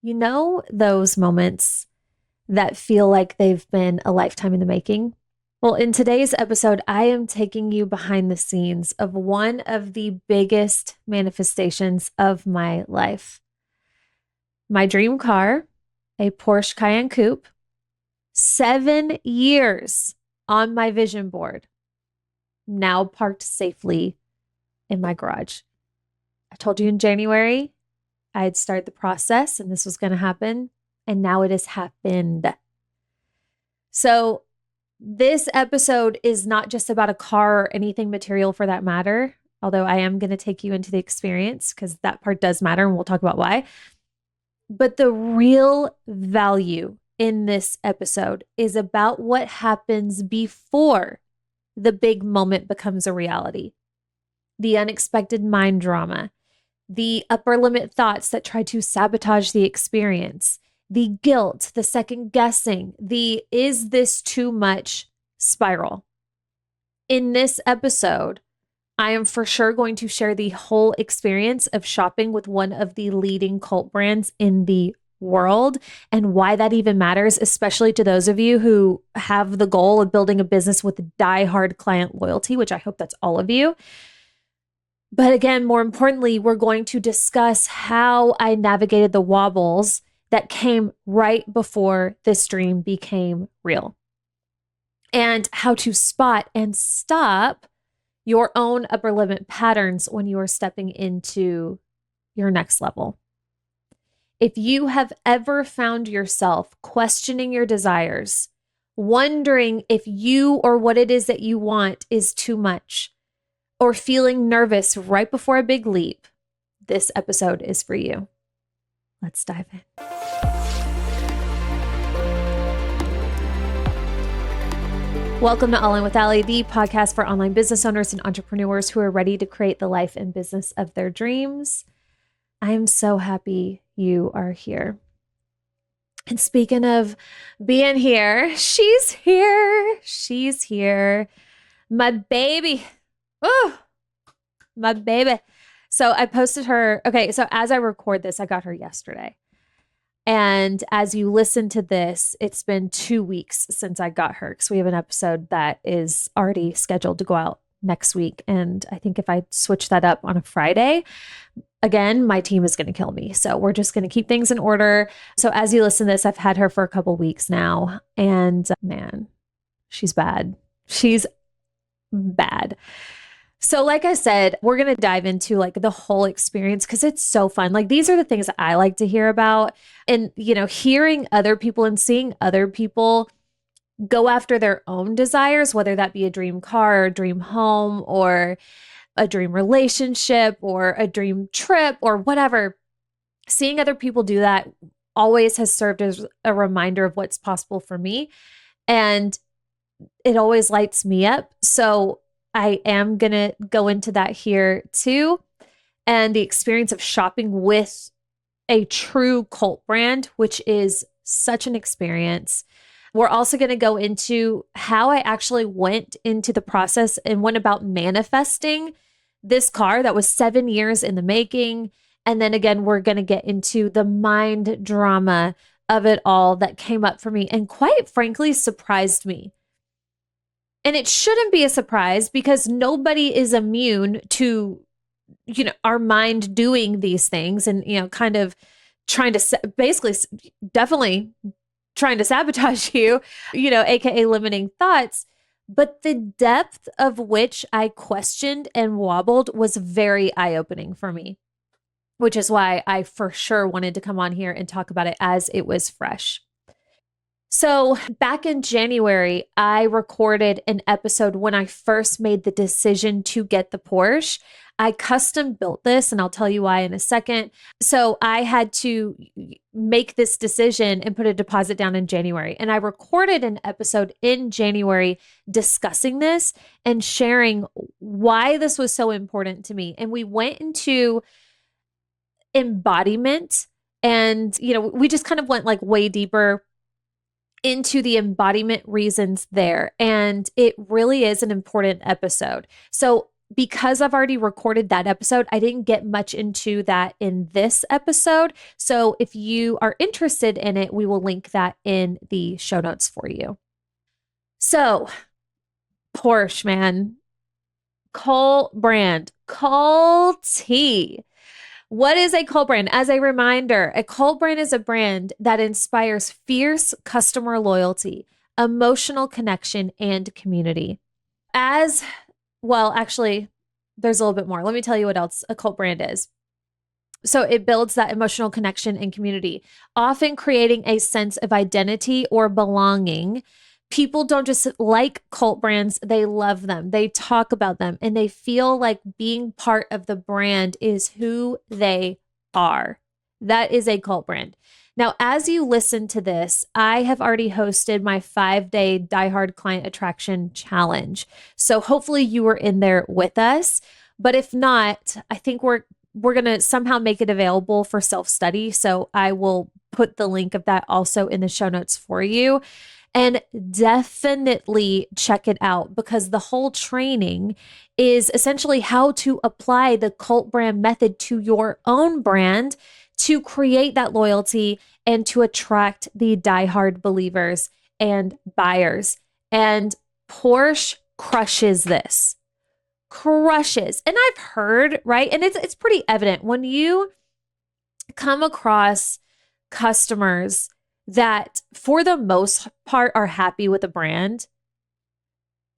You know, those moments that feel like they've been a lifetime in the making? Well, in today's episode, I am taking you behind the scenes of one of the biggest manifestations of my life. My dream car, a Porsche Cayenne Coupe, 7 years on my vision board, now parked safely in my garage. I told you in January I'd start the process and this was going to happen, and now it has happened. So, this episode is not just about a car or anything material for that matter, although I am going to take you into the experience because that part does matter and we'll talk about why. But the real value in this episode is about what happens before the big moment becomes a reality. The unexpected mind drama, the upper limit thoughts that try to sabotage the experience, the guilt, the second guessing, the is this too much spiral. In this episode, I am for sure going to share the whole experience of shopping with one of the leading cult brands in the world and why that even matters, especially to those of you who have the goal of building a business with diehard client loyalty, which I hope that's all of you. But again, more importantly, we're going to discuss how I navigated the wobbles that came right before this dream became real, and how to spot and stop your own upper limit patterns when you are stepping into your next level. If you have ever found yourself questioning your desires, wondering if you or what it is that you want is too much, or feeling nervous right before a big leap, this episode is for you. Let's dive in. Welcome to All In with Allie, the podcast for online business owners and entrepreneurs who are ready to create the life and business of their dreams. I am so happy you are here. And speaking of being here, she's here. She's here. My baby. Oh, my baby. So I posted her. Okay, so as I record this, I got her yesterday. And as you listen to this, it's been 2 weeks since I got her because we have an episode that is already scheduled to go out next week. And I think if I switch that up on a Friday, again, my team is going to kill me. So we're just going to keep things in order. So as you listen to this, I've had her for a couple weeks now. And man, she's bad. She's bad. So like I said, we're going to dive into like the whole experience because it's so fun. Like these are the things that I like to hear about, and, you know, hearing other people and seeing other people go after their own desires, whether that be a dream car or a dream home or a dream relationship or a dream trip or whatever. Seeing other people do that always has served as a reminder of what's possible for me. And it always lights me up. So I am going to go into that here too. And the experience of shopping with a true cult brand, which is such an experience. We're also going to go into how I actually went into the process and went about manifesting this car that was 7 years in the making. And then again, we're going to get into the mind drama of it all that came up for me and quite frankly surprised me. And it shouldn't be a surprise because nobody is immune to, you know, our mind doing these things and, you know, kind of trying to basically definitely trying to sabotage you, you know, AKA limiting thoughts. But the depth of which I questioned and wobbled was very eye-opening for me, which is why I for sure wanted to come on here and talk about it as it was fresh. So back in January, I recorded an episode when I first made the decision to get the Porsche. I custom built this, and I'll tell you why in a second. So I had to make this decision and put a deposit down in January. And I recorded an episode in January discussing this and sharing why this was so important to me. And we went into embodiment and, you know, we just kind of went like way deeper into the embodiment reasons there. And it really is an important episode. So because I've already recorded that episode, I didn't get much into that in this episode. So if you are interested in it, we will link that in the show notes for you. So, Porsche, man, Cole brand, Cole T. What is a cult brand? As a reminder, a cult brand is a brand that inspires fierce customer loyalty, emotional connection, and community. As well, actually, there's a little bit more. Let me tell you what else a cult brand is. So it builds that emotional connection and community, often creating a sense of identity or belonging. People don't just like cult brands, they love them. They talk about them and they feel like being part of the brand is who they are. That is a cult brand. Now, as you listen to this, I have already hosted my 5-day Die Hard Client Attraction Challenge. So hopefully you were in there with us. But if not, I think we're going to somehow make it available for self-study. So I will put the link of that also in the show notes for you. And definitely check it out because the whole training is essentially how to apply the cult brand method to your own brand to create that loyalty and to attract the diehard believers and buyers. And Porsche crushes this. Crushes. And I've heard, right? And it's pretty evident when you come across customers that for the most part are happy with a brand,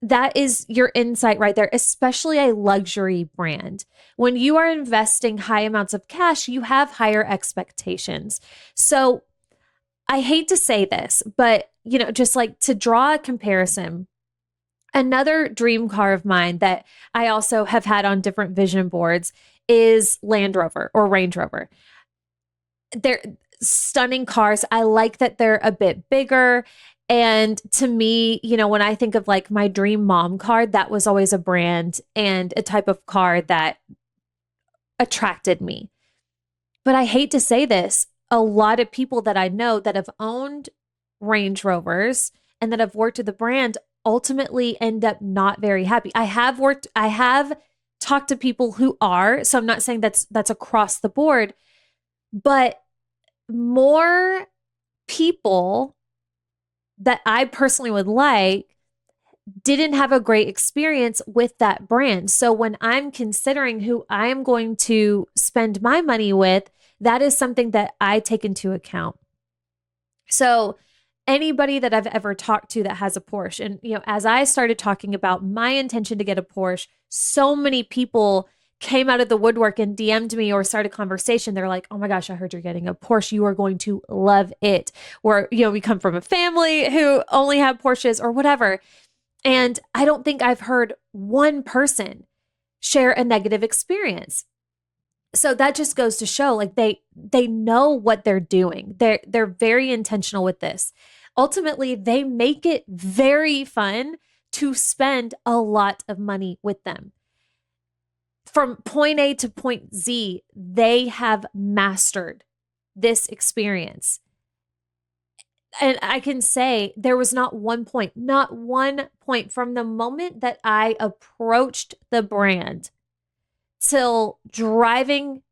that is your insight right there, especially a luxury brand. When you are investing high amounts of cash, you have higher expectations. So I hate to say this, but just like to draw a comparison, another dream car of mine that I also have had on different vision boards is Land Rover or Range Rover. They're stunning cars. I like that they're a bit bigger. And to me, when I think of like my dream mom car, that was always a brand and a type of car that attracted me. But I hate to say this, a lot of people that I know that have owned Range Rovers and that have worked with the brand ultimately end up not very happy. I have talked to people who are, so I'm not saying that's across the board, but more people that I personally would like didn't have a great experience with that brand. So when I'm considering who I'm going to spend my money with, that is something that I take into account. So anybody that I've ever talked to that has a Porsche, and as I started talking about my intention to get a Porsche, so many people came out of the woodwork and DM'd me or started a conversation. They're like, oh my gosh, I heard you're getting a Porsche. You are going to love it. Or, we come from a family who only have Porsches or whatever. And I don't think I've heard one person share a negative experience. So that just goes to show like they know what they're doing. They're very intentional with this. Ultimately, they make it very fun to spend a lot of money with them. From point A to point Z, they have mastered this experience. And I can say there was not one point from the moment that I approached the brand till driving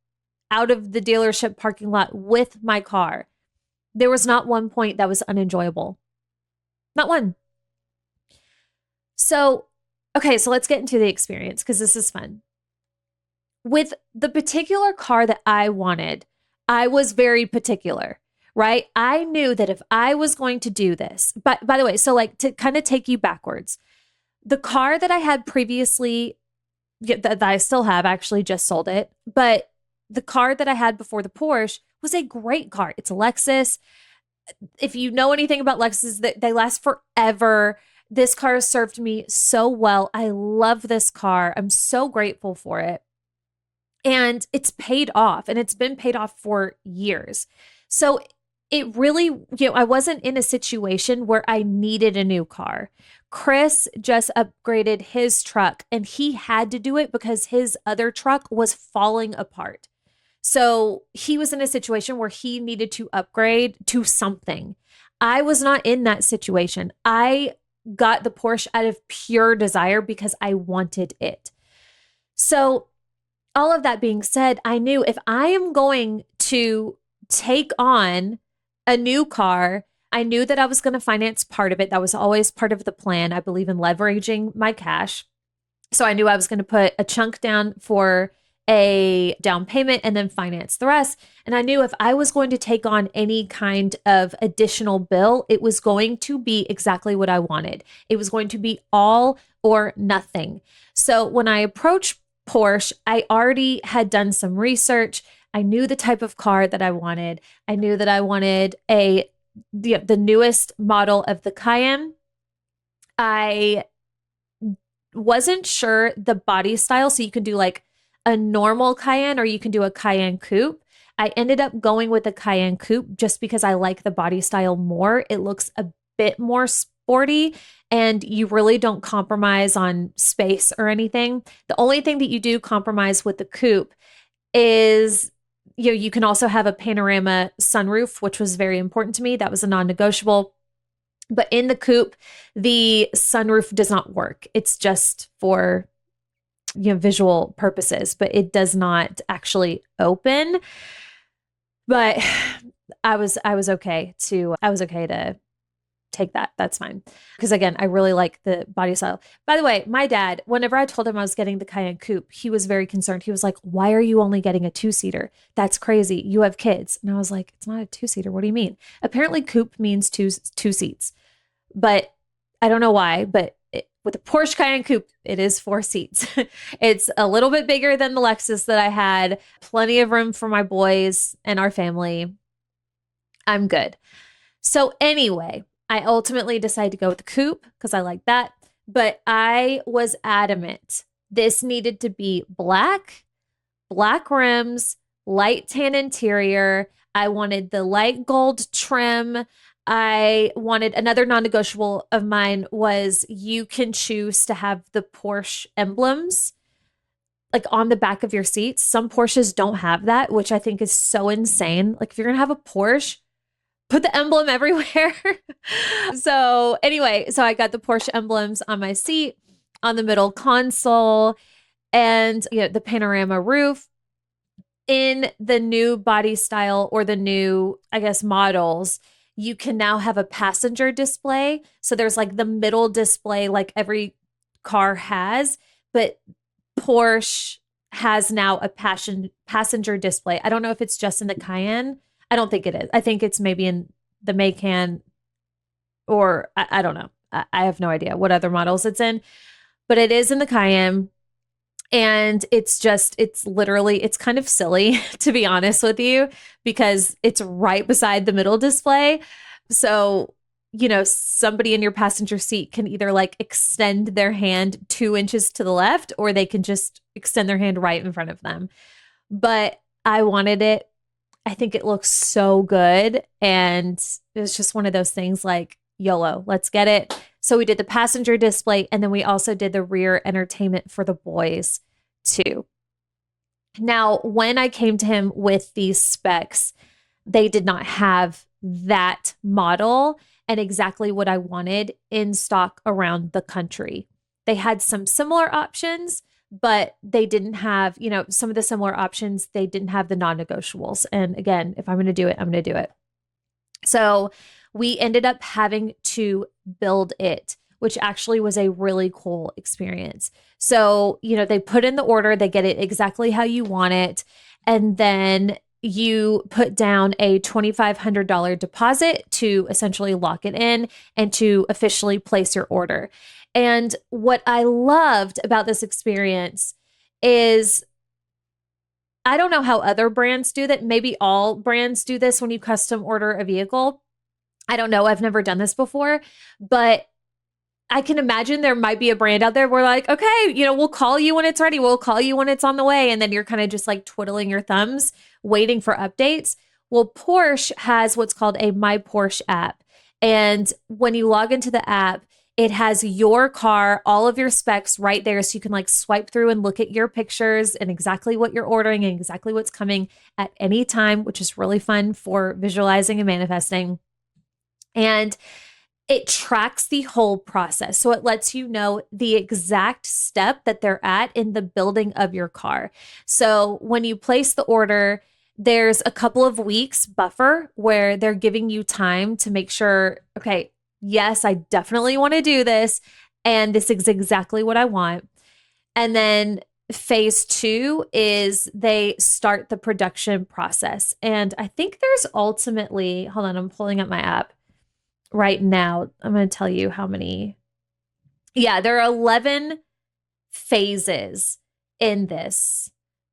out of the dealership parking lot with my car. There was not one point that was unenjoyable. Not one. So, okay, so let's get into the experience because this is fun. With the particular car that I wanted, I was very particular, right? I knew that if I was going to do this, but by the way, so like to kind of take you backwards, the car that I had previously, that I still have, actually just sold it, but the car that I had before the Porsche was a great car. It's a Lexus. If you know anything about Lexus, they last forever. This car has served me so well. I love this car. I'm so grateful for it. And it's paid off, and it's been paid off for years. So it really, I wasn't in a situation where I needed a new car. Chris just upgraded his truck, and he had to do it because his other truck was falling apart. So he was in a situation where he needed to upgrade to something. I was not in that situation. I got the Porsche out of pure desire because I wanted it. So all of that being said, I knew if I am going to take on a new car, I knew that I was going to finance part of it. That was always part of the plan. I believe in leveraging my cash. So I knew I was going to put a chunk down for a down payment and then finance the rest. And I knew if I was going to take on any kind of additional bill, it was going to be exactly what I wanted. It was going to be all or nothing. So when I approached Porsche, I already had done some research. I knew the type of car that I wanted. I knew that I wanted the newest model of the Cayenne. I wasn't sure the body style. So you can do like a normal Cayenne or you can do a Cayenne Coupe. I ended up going with the Cayenne Coupe just because I like the body style more. It looks a bit more sporty and you really don't compromise on space or anything. The only thing that you do compromise with the Coupe is you can also have a panorama sunroof, which was very important to me. That was a non-negotiable. But in the Coupe, the sunroof does not work. It's just for visual purposes, but it does not actually open. But I was okay to take that. That's fine. Because again, I really like the body style. By the way, my dad, whenever I told him I was getting the Cayenne Coupe, he was very concerned. He was like, why are you only getting a 2-seater? That's crazy. You have kids. And I was like, it's not a 2-seater. What do you mean? Apparently coupe means two seats, but I don't know why, but with the Porsche Cayenne Coupe, it is 4 seats. It's a little bit bigger than the Lexus that I had, plenty of room for my boys and our family. I'm good. So anyway, I ultimately decided to go with the coupe because I like that. But I was adamant. This needed to be black rims, light tan interior. I wanted the light gold trim. I wanted another non-negotiable of mine was you can choose to have the Porsche emblems like on the back of your seats. Some Porsches don't have that, which I think is so insane. Like if you're going to have a Porsche, put the emblem everywhere. So anyway, so I got the Porsche emblems on my seat, on the middle console, and the panorama roof. In the new body style or the new, I guess, models, you can now have a passenger display. So there's like the middle display like every car has, but Porsche has now a passenger display. I don't know if it's just in the Cayenne. I don't think it is. I think it's maybe in the Macan or I don't know. I have no idea what other models it's in, but it is in the Cayenne. And it's literally, it's kind of silly, to be honest with you, because it's right beside the middle display. So, somebody in your passenger seat can either like extend their hand 2 inches to the left, or they can just extend their hand right in front of them. But I wanted it. I think it looks so good. And it was just one of those things like, YOLO, let's get it. So we did the passenger display, and then we also did the rear entertainment for the boys too. Now, when I came to him with these specs, they did not have that model and exactly what I wanted in stock around the country. They had some similar options, but they didn't have, some of the similar options, they didn't have the non-negotiables. And again, if I'm going to do it, I'm going to do it. So we ended up having to build it, which actually was a really cool experience. So, they put in the order, they get it exactly how you want it. And then you put down a $2,500 deposit to essentially lock it in and to officially place your order. And what I loved about this experience is I don't know how other brands do that. Maybe all brands do this when you custom order a vehicle. I don't know. I've never done this before, but I can imagine there might be a brand out there where like, okay, we'll call you when it's ready. We'll call you when it's on the way. And then you're kind of just like twiddling your thumbs, waiting for updates. Well, Porsche has what's called a My Porsche app. And when you log into the app, it has your car, all of your specs right there. So you can like swipe through and look at your pictures and exactly what you're ordering and exactly what's coming at any time, which is really fun for visualizing and manifesting. And it tracks the whole process. So it lets you know the exact step that they're at in the building of your car. So when you place the order, there's a couple of weeks buffer where they're giving you time to make sure, okay, yes, I definitely want to do this. And this is exactly what I want. And then phase 2 is they start the production process. And I think there's ultimately, hold on, I'm pulling up my app right now. I'm going to tell you how many. Yeah, there are 11 phases in this.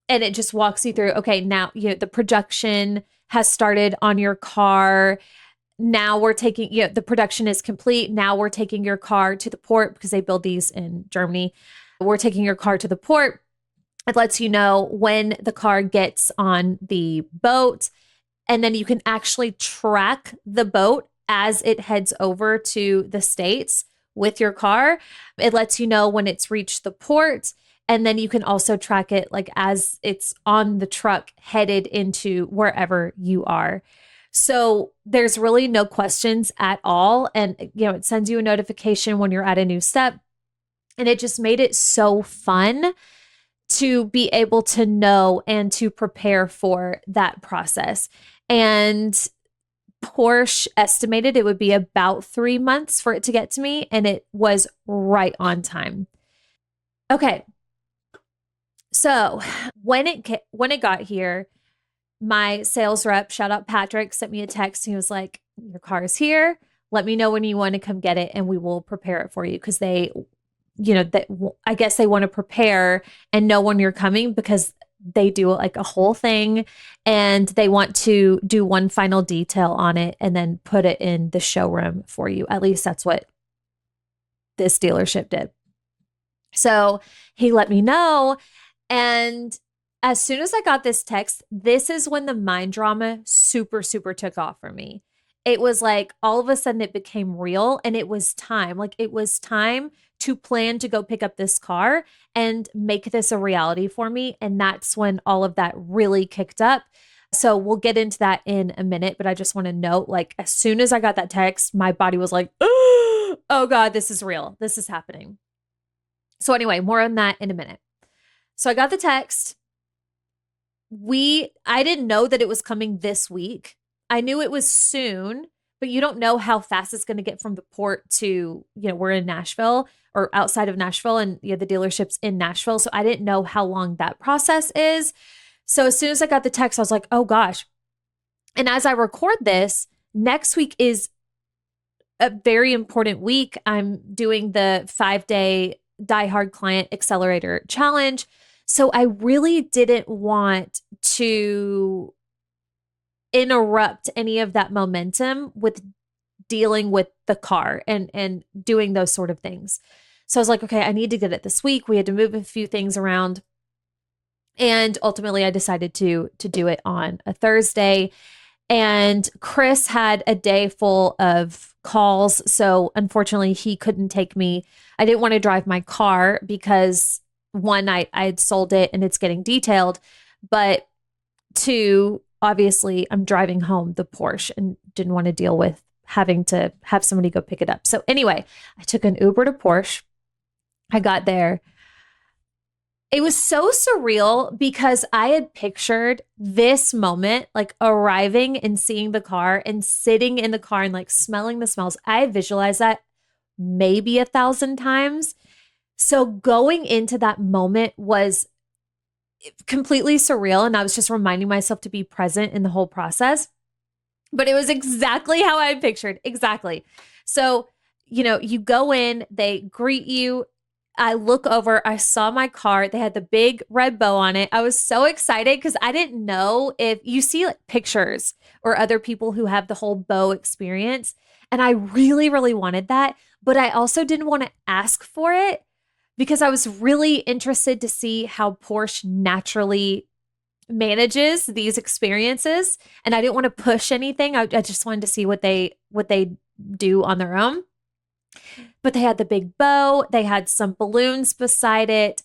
And it just walks you through, okay, now the production has started on your car. Now we're taking, the production is complete. Now we're taking your car to the port because they build these in Germany. We're taking your car to the port. It lets you know when the car gets on the boat. And then you can actually track the boat as it heads over to the States with your car. It lets you know when it's reached the port. And then you can also track it like as it's on the truck headed into wherever you are. So there's really no questions at all. And, it sends you a notification when you're at a new step. And it just made it so fun to be able to know and to prepare for that process. And Porsche estimated it would be about 3 months for it to get to me, and it was right on time. Okay. So when it got here, my sales rep, shout out Patrick, sent me a text. He was like, your car is here. Let me know when you want to come get it and we will prepare it for you. Because they, I guess they want to prepare and know when you're coming because they do like a whole thing and they want to do one final detail on it and then put it in the showroom for you. At least that's what this dealership did. So he let me know. And as soon as I got this text, this is when the mind drama super, super took off for me. It was like all of a sudden it became real and it was time. Like it was time to plan to go pick up this car and make this a reality for me. And that's when all of that really kicked up. So we'll get into that in a minute, but I just want to note, like, as soon as I got that text, my body was like, oh God, this is real. This is happening. So anyway, more on that in a minute. So I got the text. I didn't know that it was coming this week. I knew it was soon, but you don't know how fast it's going to get from the port to, we're in Nashville or outside of Nashville and the dealership's in Nashville. So I didn't know how long that process is. So as soon as I got the text, I was like, oh gosh. And as I record this, next week is a very important week. I'm doing the 5-day Die Hard Client Accelerator Challenge. So I really didn't want to interrupt any of that momentum with dealing with the car and doing those sort of things. So I was like, okay, I need to get it this week. We had to move a few things around. And ultimately I decided to do it on a Thursday. And Chris had a day full of calls. So unfortunately he couldn't take me. I didn't want to drive my car because one, I had sold it and it's getting detailed. But two, obviously I'm driving home the Porsche and didn't want to deal with having to have somebody go pick it up. So anyway, I took an Uber to Porsche. I got there. It was so surreal because I had pictured this moment, like arriving and seeing the car and sitting in the car and like smelling the smells. I visualized that maybe 1,000 times. So going into that moment was completely surreal. And I was just reminding myself to be present in the whole process. But it was exactly how I had pictured. Exactly. So, you go in, they greet you. I look over, I saw my car. They had the big red bow on it. I was so excited because I didn't know if you see like pictures or other people who have the whole bow experience. And I really, really wanted that. But I also didn't want to ask for it because I was really interested to see how Porsche naturally manages these experiences. And I didn't want to push anything. I just wanted to see what they do on their own. But they had the big bow. They had some balloons beside it.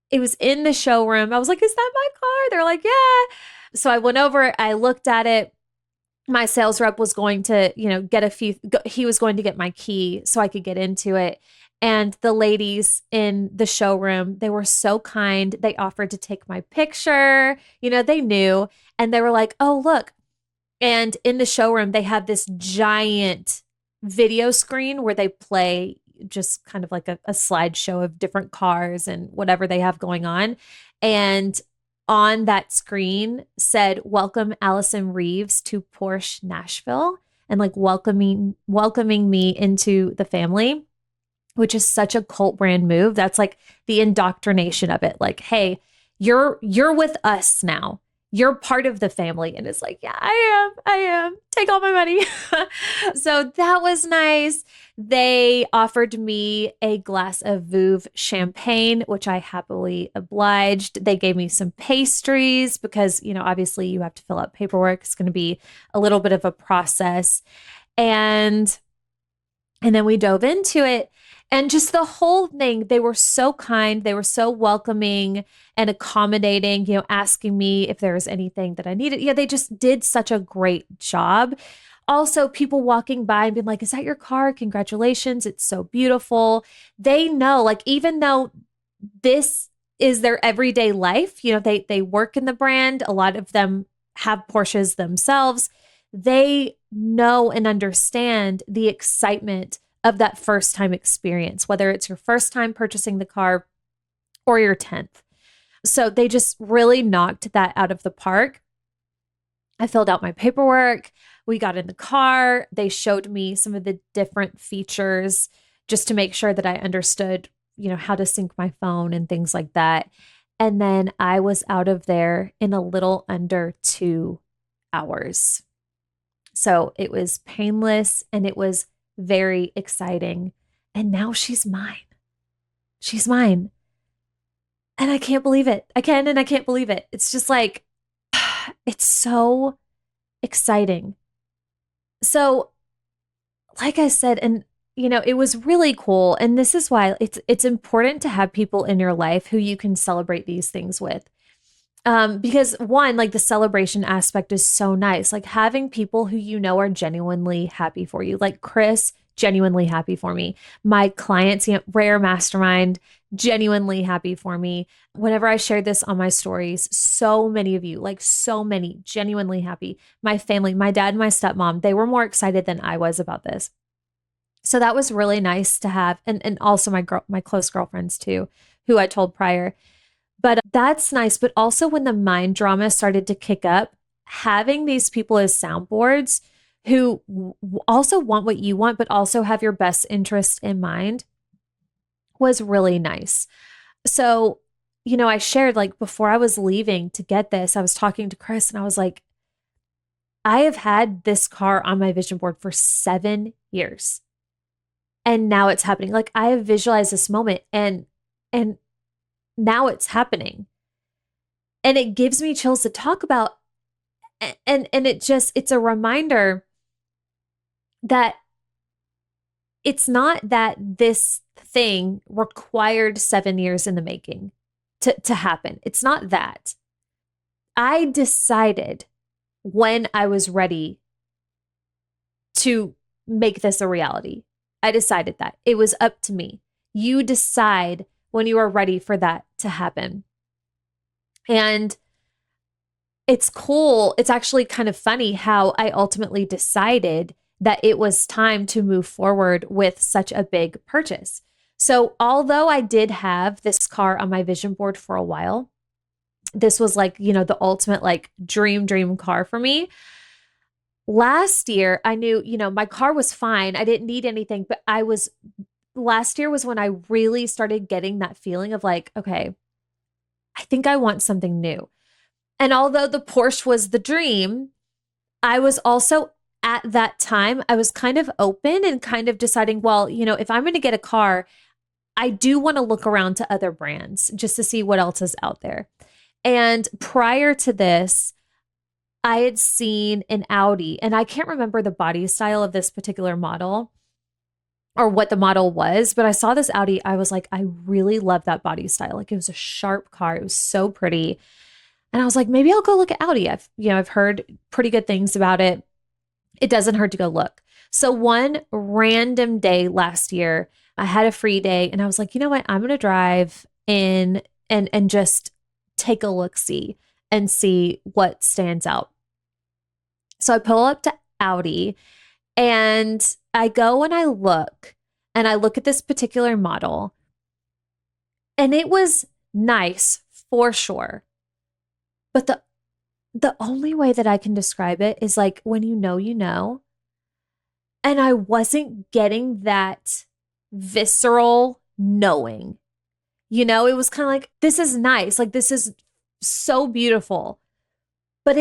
It was in the showroom. I was like, is that my car? They're like, yeah. So I went over, I looked at it. my sales rep was going to, get he was going to get my key so I could get into it. And the ladies in the showroom, they were so kind. They offered to take my picture. They knew. And they were like, oh, look. And in the showroom, they have this giant video screen where they play just kind of like a slideshow of different cars and whatever they have going on. And on that screen said, welcome Allison Reeves to Porsche Nashville, and like welcoming me into the family, which is such a cult brand move. That's like the indoctrination of it. Like, hey, you're with us now. You're part of the family. And it's like, yeah, I am. Take all my money. So that was nice. They offered me a glass of Veuve champagne, which I happily obliged. They gave me some pastries because, obviously you have to fill out paperwork. It's going to be a little bit of a process. And then we dove into it. And just the whole thing, they were so kind. They were so welcoming and accommodating, asking me if there was anything that I needed. Yeah, they just did such a great job. Also, people walking by and being like, is that your car? Congratulations. It's so beautiful. They know, like, even though this is their everyday life, they work in the brand. A lot of them have Porsches themselves. They know and understand the excitement of that first time experience, whether it's your first time purchasing the car or your 10th. So they just really knocked that out of the park. I filled out my paperwork. We got in the car. They showed me some of the different features just to make sure that I understood, how to sync my phone and things like that. And then I was out of there in a little under 2 hours. So it was painless and it was very exciting. And now she's mine. She's mine. And I can't believe it. I can't believe it. It's just like, it's so exciting. So, like I said, and it was really cool. And this is why it's important to have people in your life who you can celebrate these things with. Because one, like the celebration aspect is so nice. Like having people who are genuinely happy for you, like Chris, genuinely happy for me. My clients, Rare Mastermind, genuinely happy for me. Whenever I shared this on my stories, so many of you, like so many, genuinely happy. My family, my dad and my stepmom, they were more excited than I was about this. So that was really nice to have. And also my close girlfriends too, who I told prior. But that's nice. But also when the mind drama started to kick up, having these people as soundboards who also want what you want, but also have your best interest in mind was really nice. So, I shared like before I was leaving to get this, I was talking to Chris and I was like, I have had this car on my vision board for 7 years. And now it's happening. Like I have visualized this moment and now it's happening. And it gives me chills to talk about. And it's a reminder that it's not that this thing required 7 years in the making to happen. It's not that. I decided when I was ready to make this a reality. I decided that. It was up to me. You decide when you are ready for that to happen. And it's cool. It's actually kind of funny how I ultimately decided that it was time to move forward with such a big purchase. So although I did have this car on my vision board for a while, this was like, the ultimate like dream car for me. Last year, I knew, my car was fine. I didn't need anything, but last year was when I really started getting that feeling of like, okay, I think I want something new. And although the Porsche was the dream, I was also at that time, I was kind of open and kind of deciding, well, if I'm going to get a car, I do want to look around to other brands just to see what else is out there. And prior to this, I had seen an Audi, and I can't remember the body style of this particular model or what the model was, but I saw this Audi. I was like, I really love that body style. Like it was a sharp car. It was so pretty. And I was like, maybe I'll go look at Audi. I've heard pretty good things about it. it doesn't hurt to go look. So one random day last year, I had a free day and I was like, you know what? I'm going to drive in and just take a look-see and see what stands out. So I pull up to Audi and I go and I look at this particular model, and it was nice for sure. But the only way that I can describe it is like when you know, you know. And I wasn't getting that visceral knowing. You know, it was kind of like, this is nice. Like, this is so beautiful. But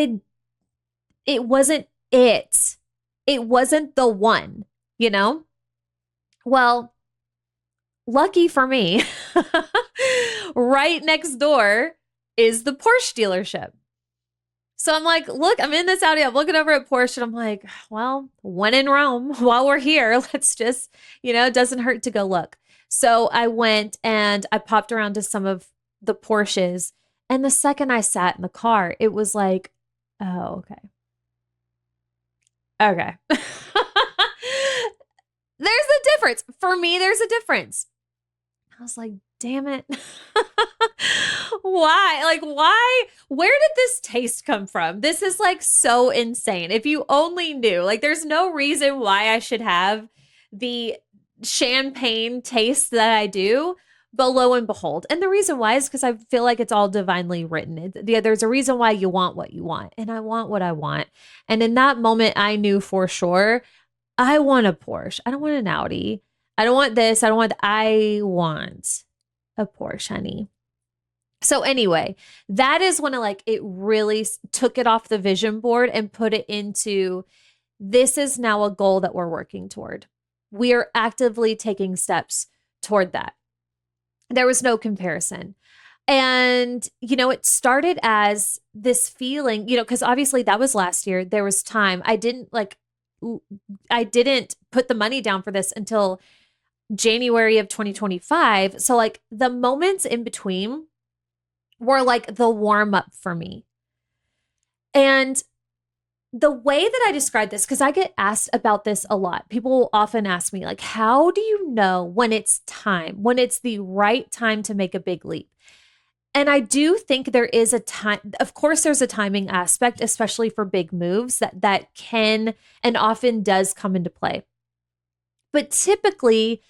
it wasn't it. It wasn't the one, you know? Well, lucky for me, right next door is the Porsche dealership. So I'm like, look, I'm in this Audi. I'm looking over at Porsche and I'm like, well, when in Rome, while we're here, let's just, it doesn't hurt to go look. So I went and I popped around to some of the Porsches. And the second I sat in the car, it was like, oh, okay. Okay. There's a difference. For me, there's a difference. I was like, damn it. Why? Like, why? Where did this taste come from? This is like so insane. If you only knew, like, there's no reason why I should have the champagne taste that I do, but lo and behold. And the reason why is because I feel like it's all divinely written. There's a reason why you want what you want, and I want what I want. And in that moment, I knew for sure I want a Porsche. I don't want an Audi. I don't want this. I want a Porsche, honey. So anyway, that is when it really took it off the vision board and put it into, this is now a goal that we're working toward. We are actively taking steps toward that. There was no comparison. And, it started as this feeling, because obviously that was last year. There was time. I didn't put the money down for this until January of 2025. So the moments in between were the warm up for me. And the way that I describe this, because I get asked about this a lot. People will often ask me, how do you know when it's time, when it's the right time to make a big leap? And I do think there is a time, of course, there's a timing aspect, especially for big moves that can and often does come into play. But typically,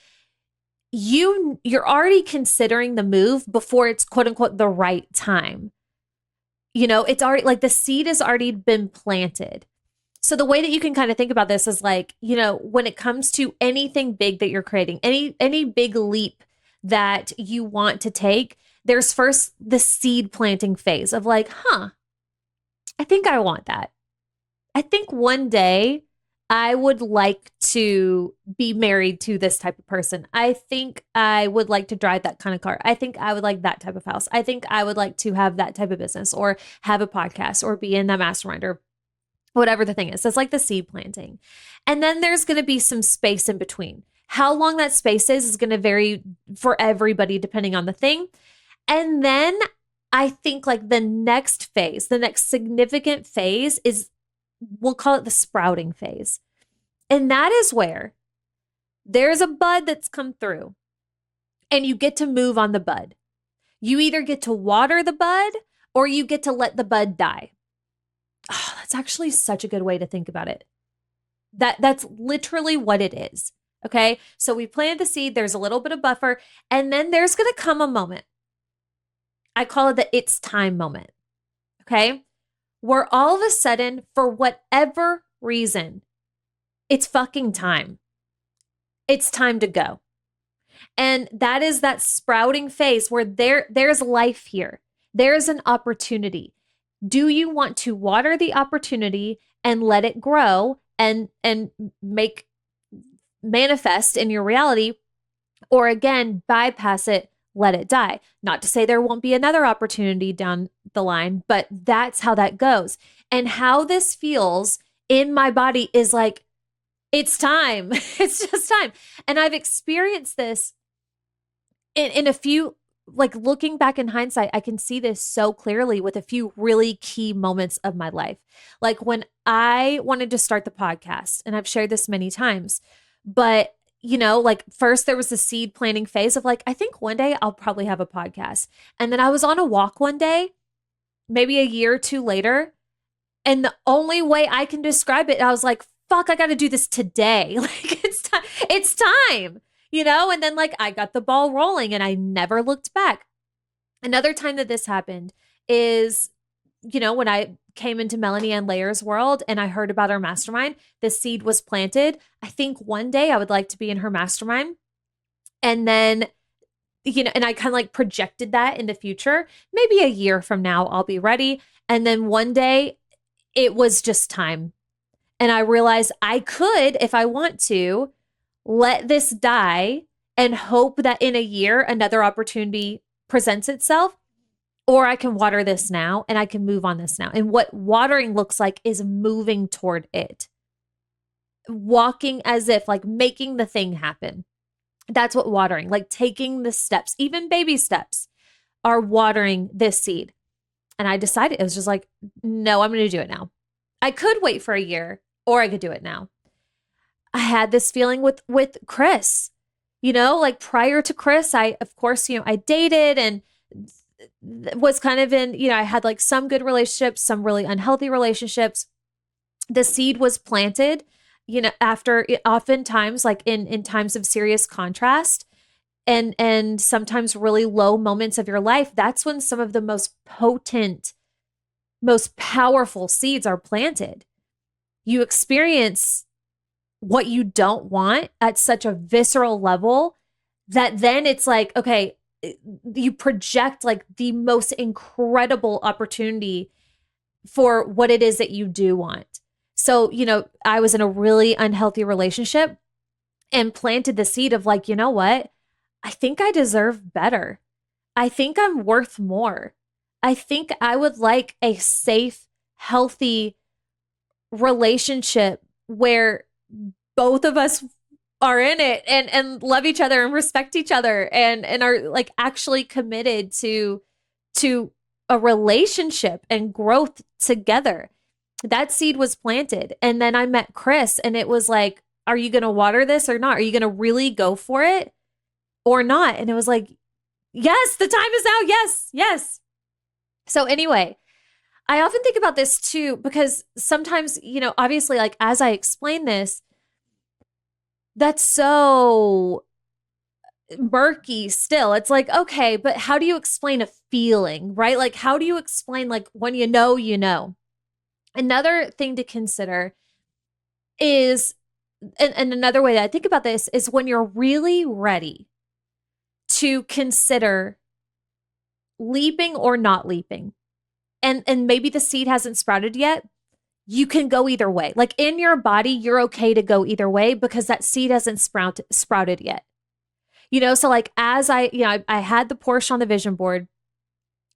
you're already considering the move before it's quote unquote the right time. It's already the seed has already been planted. So the way that you can kind of think about this is when it comes to anything big that you're creating, any big leap that you want to take, there's first the seed planting phase of I think I want that. I think one day I would like to be married to this type of person. I think I would like to drive that kind of car. I think I would like that type of house. I think I would like to have that type of business or have a podcast or be in that mastermind or whatever the thing is. That's the seed planting. And then there's going to be some space in between. How long that space is going to vary for everybody depending on the thing. And then I think the next phase, the next significant phase is, we'll call it the sprouting phase. And that is where there's a bud that's come through and you get to move on the bud. You either get to water the bud or you get to let the bud die. Oh, that's actually such a good way to think about it. That's literally what it is. Okay. So we planted the seed. There's a little bit of buffer, and then there's going to come a moment. I call it the it's time moment. Okay. Where all of a sudden, for whatever reason, it's fucking time. It's time to go. And that is that sprouting phase where there's life here. There's an opportunity. Do you want to water the opportunity and let it grow and make manifest in your reality? Or again, bypass it, let it die. Not to say there won't be another opportunity down the line, but that's how that goes. And how this feels in my body is it's time. It's just time. And I've experienced this in a few like looking back in hindsight, I can see this so clearly with a few really key moments of my life. Like when I wanted to start the podcast, and I've shared this many times, but like first there was the seed planting phase of like, I think one day I'll probably have a podcast. And then I was on a walk one day, maybe a year or two later. And the only way I can describe it, I was like, fuck, I got to do this today. Like it's time, and then like I got the ball rolling and I never looked back. Another time that this happened is, when I came into Melanie and Layer's world and I heard about our mastermind, the seed was planted. I think one day I would like to be in her mastermind. And then, and I kind of like projected that in the future. Maybe a year from now, I'll be ready. And then one day it was just time. And I realized I could, if I want to, let this die and hope that in a year, another opportunity presents itself. Or I can water this now and I can move on this now. And what watering looks like is moving toward it. Walking as if like making the thing happen. That's what watering, like taking the steps, even baby steps, are watering this seed. And I decided, it was just like, no, I'm going to do it now. I could wait for a year or I could do it now. I had this feeling with Chris, like prior to Chris, I dated and was kind of in, I had like some good relationships, some really unhealthy relationships. The seed was planted, after oftentimes like in times of serious contrast and sometimes really low moments of your life. That's when some of the most potent, most powerful seeds are planted. You experience what you don't want at such a visceral level that then it's like, okay, you project like the most incredible opportunity for what it is that you do want. So, I was in a really unhealthy relationship and planted the seed of like, you know what? I think I deserve better. I think I'm worth more. I think I would like a safe, healthy relationship where both of us are in it and love each other and respect each other and are like actually committed to a relationship and growth together. That seed was planted. And then I met Chris and it was like, are you going to water this or not? Are you going to really go for it or not? And it was like, yes, the time is now. Yes, yes. So anyway, I often think about this too, because sometimes, obviously like as I explain this, that's so murky still. It's like, okay, but how do you explain a feeling, right? Like, how do you explain like when you know? Another thing to consider is, and another way that I think about this is when you're really ready to consider leaping or not leaping, and maybe the seed hasn't sprouted yet, you can go either way. Like in your body, you're okay to go either way because that seed hasn't sprouted yet. So like as I had the Porsche on the vision board,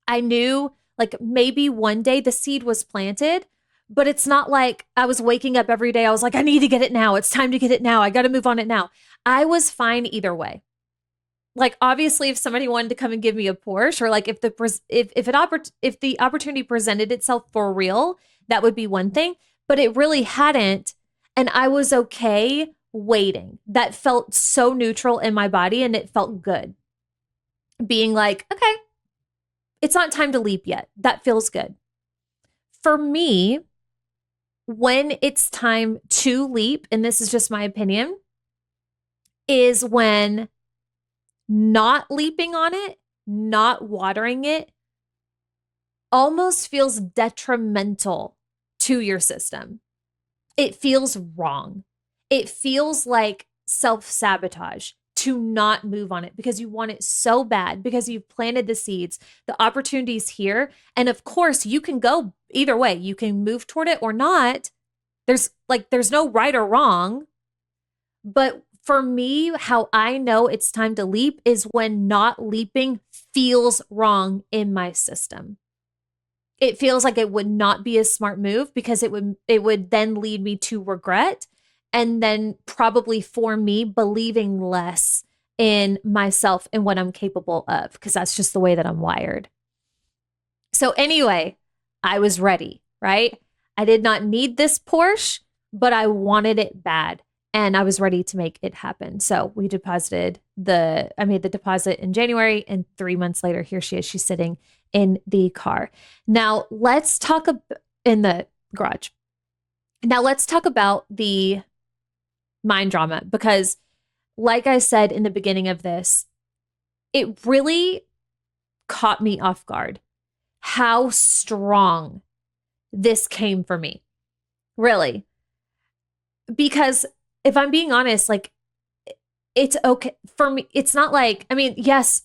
I knew like maybe one day the seed was planted, but it's not like I was waking up every day. I was like, I need to get it now. It's time to get it now. I got to move on it now. I was fine either way. Like obviously if somebody wanted to come and give me a Porsche or like if the opportunity presented itself for real, that would be one thing, but it really hadn't. And I was okay waiting. That felt so neutral in my body and it felt good. Being like, okay, it's not time to leap yet. That feels good. For me, when it's time to leap, and this is just my opinion, is when not leaping on it, not watering it, almost feels detrimental to your system. It feels wrong. It feels like self-sabotage to not move on it because you want it so bad, because you've planted the seeds, the opportunity's here. And of course, you can go either way. You can move toward it or not. There's no right or wrong. But for me, how I know it's time to leap is when not leaping feels wrong in my system. It feels like it would not be a smart move because it would then lead me to regret and then probably for me believing less in myself and what I'm capable of, because that's just the way that I'm wired. So anyway, I was ready, right? I did not need this Porsche, but I wanted it bad. And I was ready to make it happen. So I made the deposit in January, and 3 months later, here she is. She's sitting in the car. Now let's talk in the garage. Now let's talk about the mind drama, because like I said in the beginning of this, it really caught me off guard how strong this came for me. Really. Because if I'm being honest, like, it's okay for me. It's not like, I mean, yes,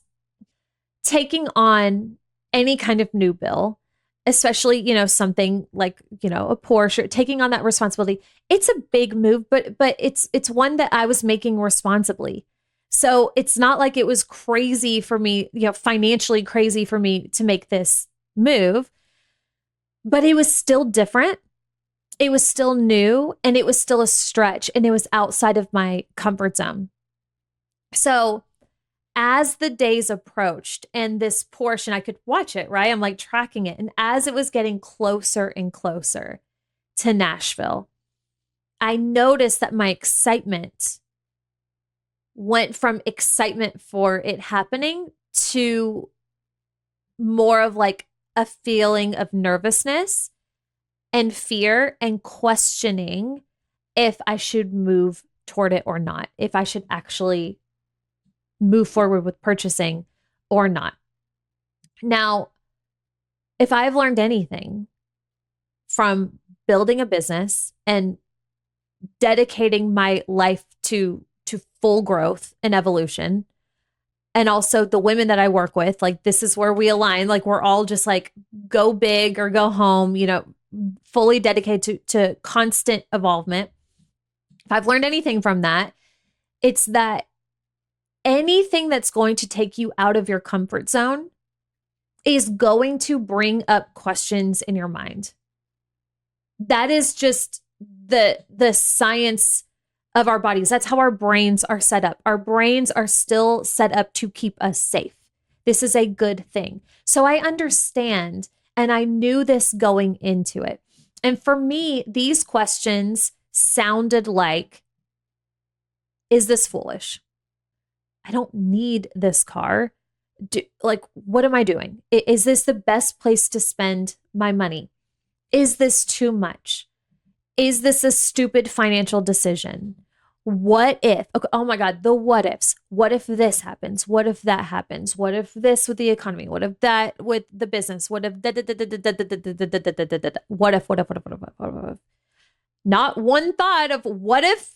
taking on any kind of new bill, especially, something like, a Porsche, taking on that responsibility, it's a big move, but it's one that I was making responsibly. So it's not like it was crazy for me, financially crazy for me to make this move, but it was still different. It was still new, and it was still a stretch, and it was outside of my comfort zone. So as the days approached and this Porsche, and I could watch it, right? I'm like tracking it. And as it was getting closer and closer to Nashville, I noticed that my excitement went from excitement for it happening to more of like a feeling of nervousness and fear and questioning if I should move toward it or not, if I should actually move forward with purchasing or not. Now, if I've learned anything from building a business and dedicating my life to full growth and evolution, and also the women that I work with, like, this is where we align. Like, we're all just like, go big or go home, fully dedicated to constant evolvement. If I've learned anything from that, it's that anything that's going to take you out of your comfort zone is going to bring up questions in your mind. That is just the science of our bodies. That's how our brains are set up. Our brains are still set up to keep us safe. This is a good thing. So I understand, and I knew this going into it. And for me, these questions sounded like, is this foolish? I don't need this car. What am I doing? Is this the best place to spend my money? Is this too much? Is this a stupid financial decision? What if? Okay, oh my God, the what ifs. What if this happens? What if that happens? What if this with the economy? What if that with the business? What if what if? Not one thought of what if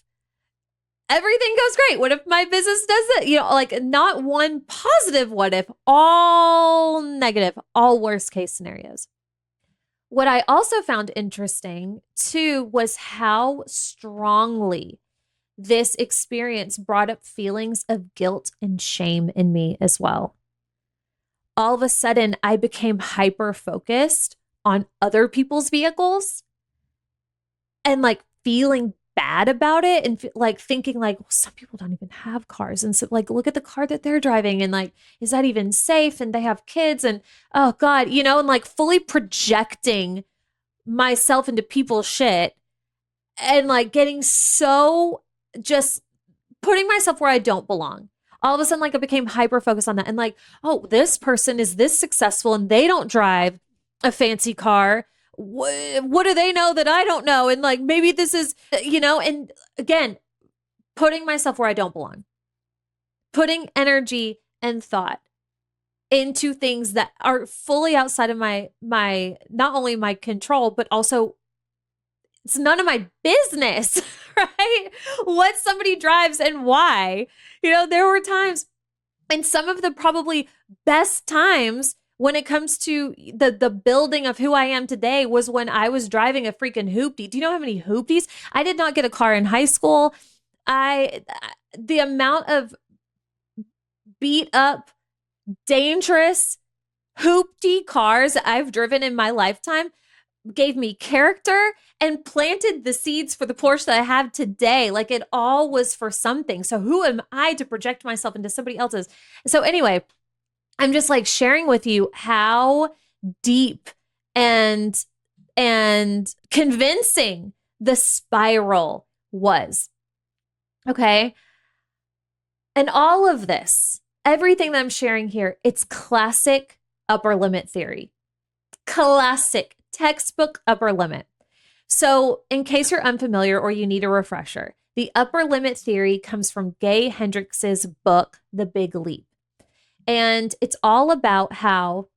everything goes great? What if my business does it? Not one positive what if, all negative, all worst case scenarios. What I also found interesting too was how strongly this experience brought up feelings of guilt and shame in me as well. All of a sudden, I became hyper focused on other people's vehicles and feeling bad about it, and thinking well, some people don't even have cars. And so look at the car that they're driving, and is that even safe? And they have kids, and oh God, and fully projecting myself into people's shit, and getting so just putting myself where I don't belong. All of a sudden, I became hyper focused on that. And oh, this person is this successful and they don't drive a fancy car. What do they know that I don't know? And maybe this is, and again, putting myself where I don't belong, putting energy and thought into things that are fully outside of my not only my control, but also it's none of my business, right? What somebody drives and why. There were times, and some of the probably best times when it comes to the building of who I am today was when I was driving a freaking hoopty. Do you know how many hoopties? I did not get a car in high school. The amount of beat up, dangerous hoopty cars I've driven in my lifetime, gave me character and planted the seeds for the Porsche that I have today. Like it all was for something. So who am I to project myself into somebody else's? So anyway, I'm just like sharing with you how deep and convincing the spiral was. Okay. And all of this, everything that I'm sharing here, it's classic upper limit theory. Classic textbook upper limit. So in case you're unfamiliar or you need a refresher, the upper limit theory comes from Gay Hendricks' book, The Big Leap. And it's all about how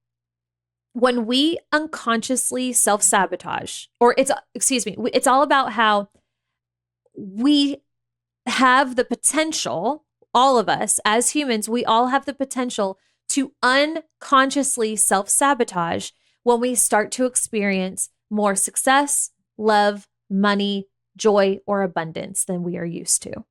when we unconsciously self-sabotage, it's all about how we have the potential, all of us as humans, we all have the potential to unconsciously self-sabotage when we start to experience more success, love, money, joy, or abundance than we are used to.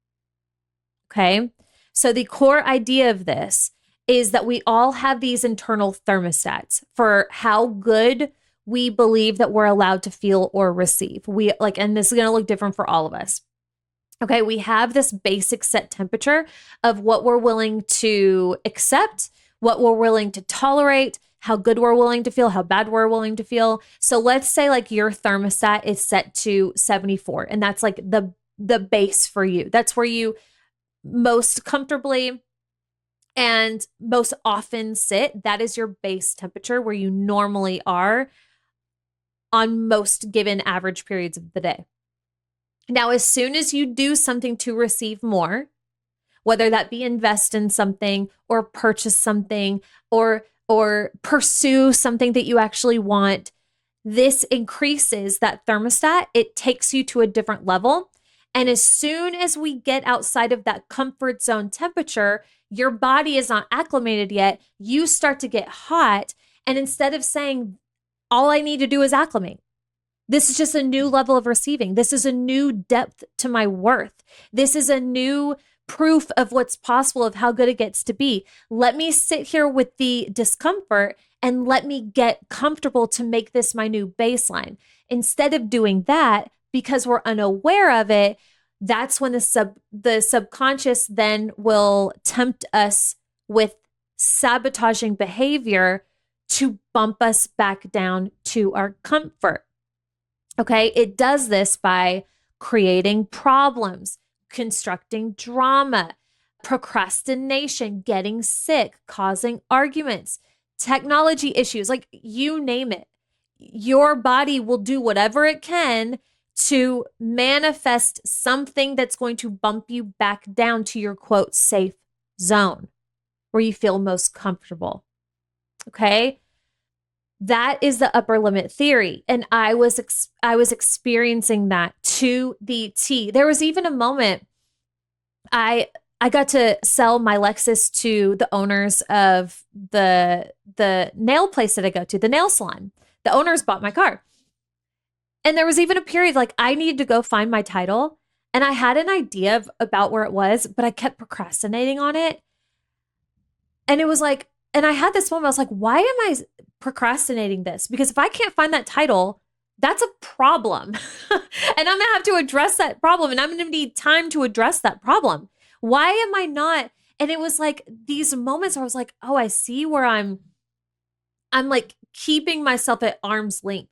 Okay? So the core idea of this is that we all have these internal thermostats for how good we believe that we're allowed to feel or receive. And this is going to look different for all of us. Okay, we have this basic set temperature of what we're willing to accept, what we're willing to tolerate, how good we're willing to feel, how bad we're willing to feel. So let's say like your thermostat is set to 74, and that's like the base for you. That's where you most comfortably and most often sit. That is your base temperature where you normally are on most given average periods of the day. Now, as soon as you do something to receive more, whether that be invest in something or purchase something or pursue something that you actually want, this increases that thermostat. It takes you to a different level. And as soon as we get outside of that comfort zone temperature, your body is not acclimated yet. You start to get hot. And instead of saying, all I need to do is acclimate, this is just a new level of receiving. This is a new depth to my worth. This is a new proof of what's possible, of how good it gets to be. Let me sit here with the discomfort and let me get comfortable to make this my new baseline. Instead of doing that, because we're unaware of it, that's when the subconscious then will tempt us with sabotaging behavior to bump us back down to our comfort. Okay, it does this by creating problems, constructing drama, procrastination, getting sick, causing arguments, technology issues, like you name it. Your body will do whatever it can to manifest something that's going to bump you back down to your quote safe zone where you feel most comfortable. Okay? That is the upper limit theory. And I was experiencing that to the T. There was even a moment I got to sell my Lexus to the owners of the nail place that I go to, the nail salon. The owners bought my car. And there was even a period like I needed to go find my title. And I had an idea about where it was, but I kept procrastinating on it. And it was like, and I had this moment, I was like, why am I procrastinating this? Because if I can't find that title, that's a problem. And I'm going to have to address that problem. And I'm going to need time to address that problem. Why am I not? And it was like these moments where I was like, oh, I see where I'm like keeping myself at arm's length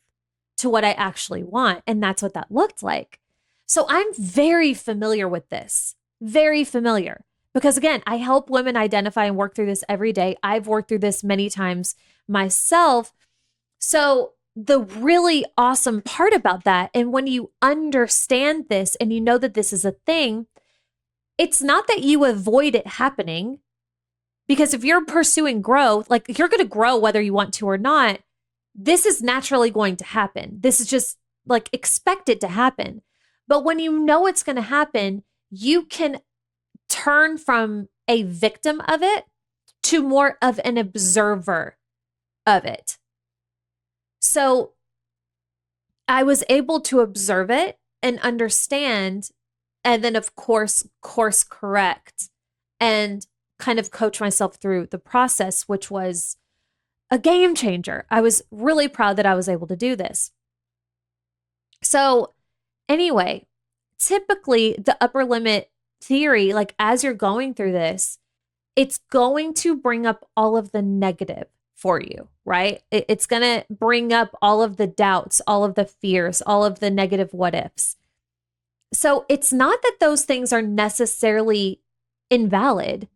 to what I actually want. And that's what that looked like. So I'm very familiar with this, very familiar. Because again, I help women identify and work through this every day. I've worked through this many times myself. So the really awesome part about that, and when you understand this and you know that this is a thing, it's not that you avoid it happening. Because if you're pursuing growth, like you're going to grow whether you want to or not, this is naturally going to happen. This is just like expected to happen. But when you know it's going to happen, you can turn from a victim of it to more of an observer of it. So I was able to observe it and understand, and then of course correct and kind of coach myself through the process, which was a game changer. I was really proud that I was able to do this. So anyway, typically the upper limit theory, like as you're going through this, it's going to bring up all of the negative for you, right? It's going to bring up all of the doubts, all of the fears, all of the negative what ifs. So it's not that those things are necessarily invalid.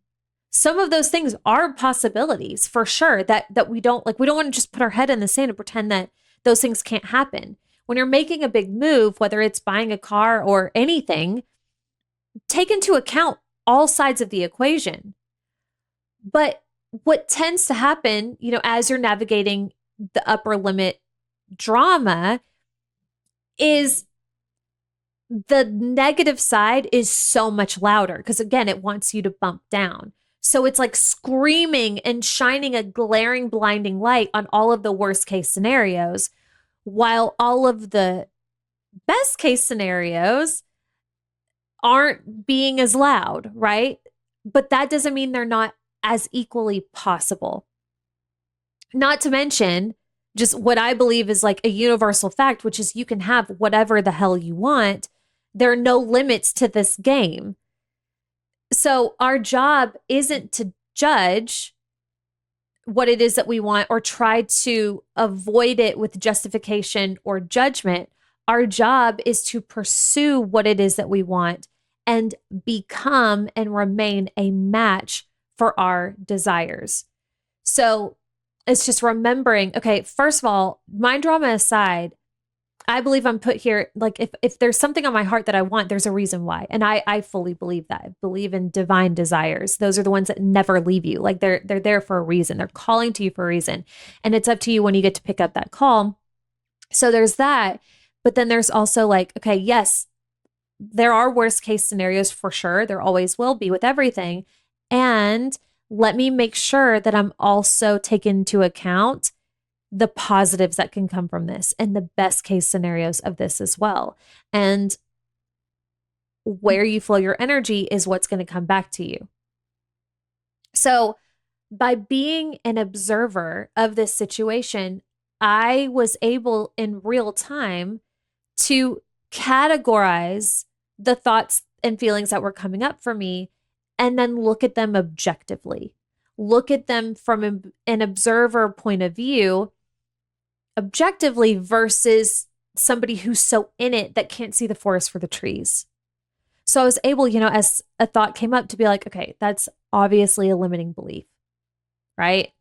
Some of those things are possibilities for sure that we don't like. We don't want to just put our head in the sand and pretend that those things can't happen. When you're making a big move, whether it's buying a car or anything, take into account all sides of the equation. But what tends to happen, as you're navigating the upper limit drama is the negative side is so much louder because, again, it wants you to bump down. So it's like screaming and shining a glaring, blinding light on all of the worst case scenarios, while all of the best case scenarios aren't being as loud, right? But that doesn't mean they're not as equally possible. Not to mention just what I believe is like a universal fact, which is you can have whatever the hell you want. There are no limits to this game. So our job isn't to judge what it is that we want or try to avoid it with justification or judgment. Our job is to pursue what it is that we want and become and remain a match for our desires. So it's just remembering, okay, first of all, mind drama aside, I believe I'm put here, like if there's something on my heart that I want, there's a reason why. And I fully believe that. I believe in divine desires. Those are the ones that never leave you. Like they're there for a reason. They're calling to you for a reason. And it's up to you when you get to pick up that call. So there's that. But then there's also like, okay, yes, there are worst case scenarios for sure. There always will be with everything. And let me make sure that I'm also taking into account the positives that can come from this and the best case scenarios of this as well. And where you flow your energy is what's going to come back to you. So by being an observer of this situation, I was able in real time to categorize the thoughts and feelings that were coming up for me and then look at them objectively. Look at them from an observer point of view objectively versus somebody who's so in it that can't see the forest for the trees. So I was able, as a thought came up to be like, okay, that's obviously a limiting belief, right?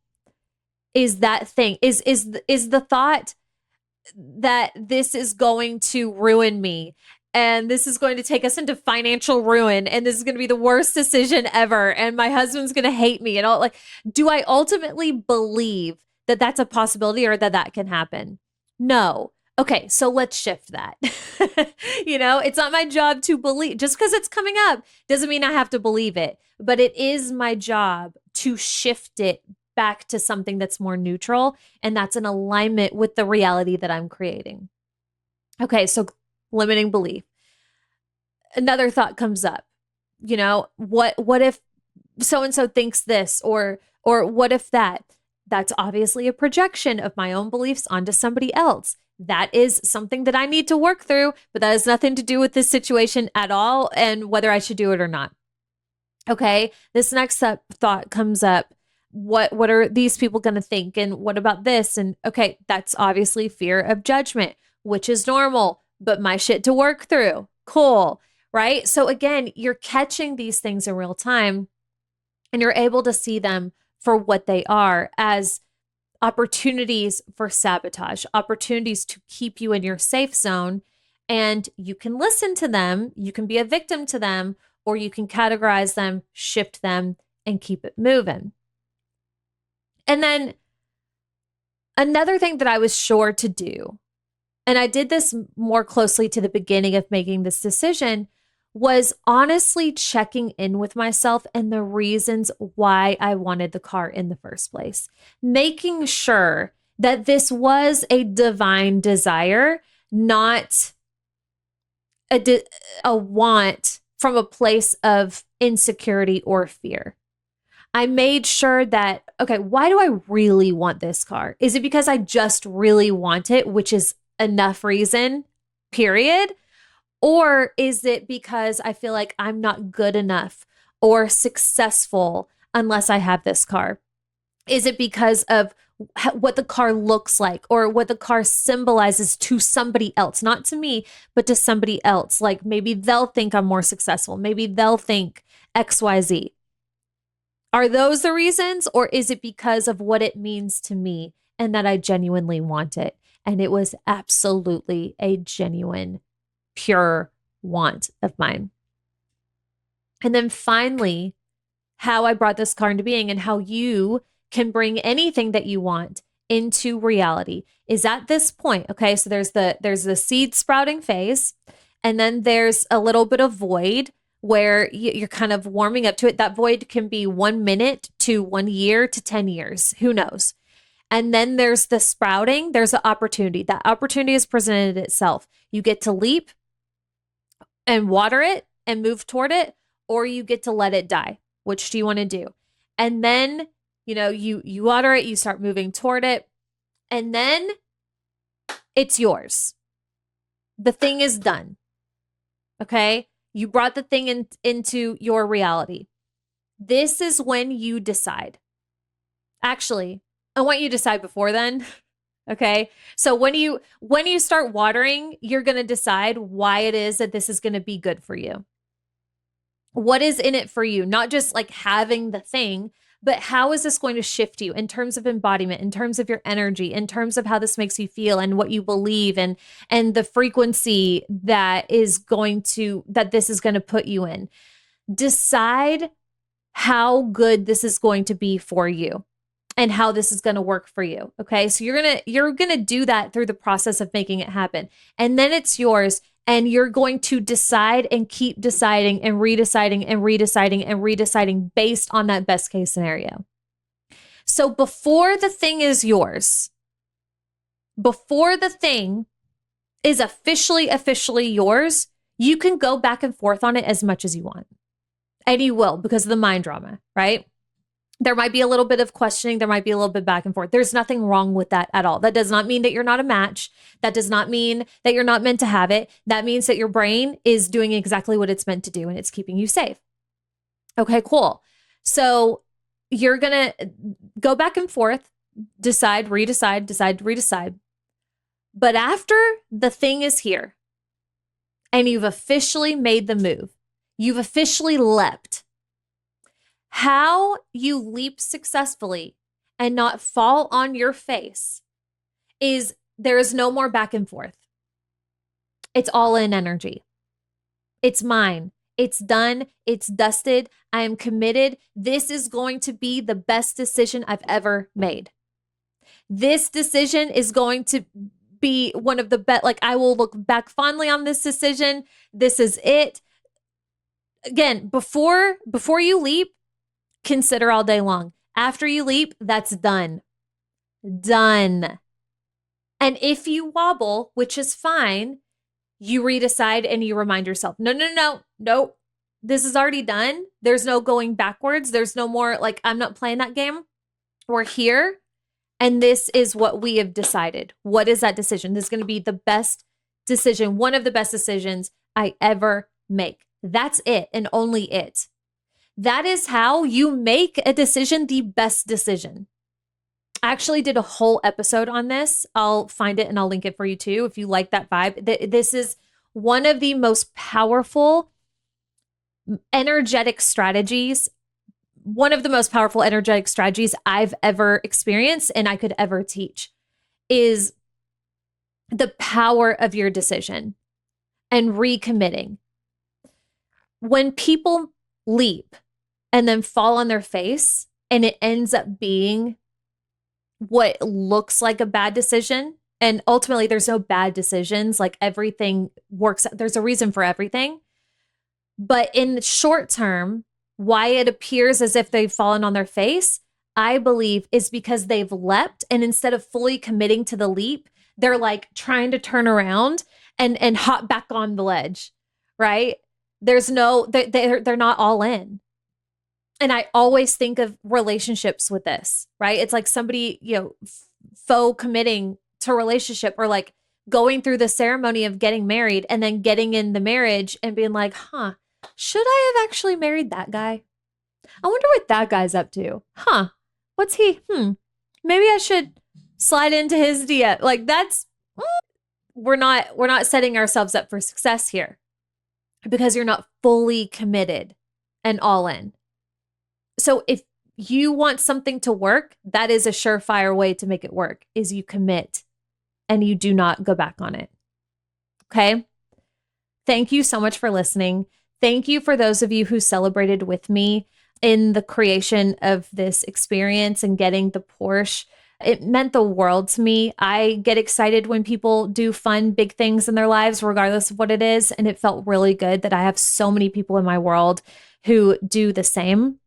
Is that thing, is the thought that this is going to ruin me and this is going to take us into financial ruin and this is going to be the worst decision ever and my husband's going to hate me and all, like, do I ultimately believe that that's a possibility or that can happen? No. Okay, so let's shift that. It's not my job to believe. Just because it's coming up doesn't mean I have to believe it. But it is my job to shift it back to something that's more neutral. And that's in alignment with the reality that I'm creating. Okay, so limiting belief. Another thought comes up. What if so-and-so thinks this or what if that? That's obviously a projection of my own beliefs onto somebody else. That is something that I need to work through, but that has nothing to do with this situation at all and whether I should do it or not. Okay, this next thought comes up. What are these people going to think? And what about this? And okay, that's obviously fear of judgment, which is normal, but my shit to work through. Cool, right? So again, you're catching these things in real time and you're able to see them for what they are as opportunities for sabotage, opportunities to keep you in your safe zone. And you can listen to them, you can be a victim to them, or you can categorize them, shift them, and keep it moving. And then another thing that I was sure to do, and I did this more closely to the beginning of making this decision, was honestly checking in with myself and the reasons why I wanted the car in the first place. Making sure that this was a divine desire, not a want from a place of insecurity or fear. I made sure that, okay, why do I really want this car? Is it because I just really want it, which is enough reason? period? Or is it because I feel like I'm not good enough or successful unless I have this car? Is it because of what the car looks like or what the car symbolizes to somebody else, not to me, but to somebody else? Like maybe they'll think I'm more successful. Maybe they'll think XYZ. Are those the reasons? Or is it because of what it means to me and that I genuinely want it? And it was absolutely a genuine, pure want of mine. And then finally, how I brought this car into being and how you can bring anything that you want into reality is at this point. Okay. So there's the seed sprouting phase, and then there's a little bit of void where you're kind of warming up to it. That void can be 1 minute to 1 year to 10 years. Who knows? And then there's the sprouting. There's an opportunity. That opportunity has presented itself. You get to leap and water it and move toward it, or you get to let it die. Which do you want to do? And then, you water it, you start moving toward it, and then it's yours. The thing is done. Okay? You brought the thing into your reality. This is when you decide. Actually, I want you to decide before then. Okay. So when you start watering, you're going to decide why it is that this is going to be good for you. What is in it for you? Not just like having the thing, but how is this going to shift you in terms of embodiment, in terms of your energy, in terms of how this makes you feel and what you believe and the frequency that this is going to put you in. Decide how good this is going to be for you and how this is going to work for you. Okay. So you're going to do that through the process of making it happen. And then it's yours. And you're going to decide and keep deciding and redeciding and redeciding and redeciding based on that best case scenario. So before the thing is yours, before the thing is officially yours, you can go back and forth on it as much as you want. And you will, because of the mind drama, right? There might be a little bit of questioning. There might be a little bit back and forth. There's nothing wrong with that at all. That does not mean that you're not a match. That does not mean that you're not meant to have it. That means that your brain is doing exactly what it's meant to do and it's keeping you safe. Okay, cool. So you're going to go back and forth, decide, redecide, decide, redecide. But after the thing is here and you've officially made the move, you've officially leapt. How you leap successfully and not fall on your face is there is no more back and forth. It's all in energy. It's mine. It's done. It's dusted. I am committed. This is going to be the best decision I've ever made. This decision is going to be one of the best. Like I will look back fondly on this decision. This is it. Again, before you leap, consider all day long. After you leap, that's done. Done. And if you wobble, which is fine, you redecide and you remind yourself, no, this is already done. There's no going backwards. There's no more, like, I'm not playing that game. We're here. And this is what we have decided. What is that decision? This is going to be the best decision, one of the best decisions I ever make. That's it and only it. That is how you make a decision the best decision. I actually did a whole episode on this. I'll find it and I'll link it for you too if you like that vibe. This is one of the most powerful energetic strategies, one of the most powerful energetic strategies I've ever experienced and I could ever teach is the power of your decision and recommitting. When people leap and then fall on their face and it ends up being what looks like a bad decision, and ultimately there's no bad decisions, like everything works, there's a reason for everything. But in the short term, why it appears as if they've fallen on their face, I believe is because they've leapt, and instead of fully committing to the leap, they're like trying to turn around and hop back on the ledge, right? There's no, they're not all in. And I always think of relationships with this, right? It's like somebody, faux committing to a relationship, or like going through the ceremony of getting married and then getting in the marriage and being like, should I have actually married that guy? I wonder what that guy's up to. What's he? Maybe I should slide into his DM. Like we're not setting ourselves up for success here because you're not fully committed and all in. So if you want something to work, that is a surefire way to make it work, is you commit and you do not go back on it. Okay? Thank you so much for listening. Thank you for those of you who celebrated with me in the creation of this experience and getting the Porsche. It meant the world to me. I get excited when people do fun, big things in their lives, regardless of what it is. And it felt really good that I have so many people in my world who do the same.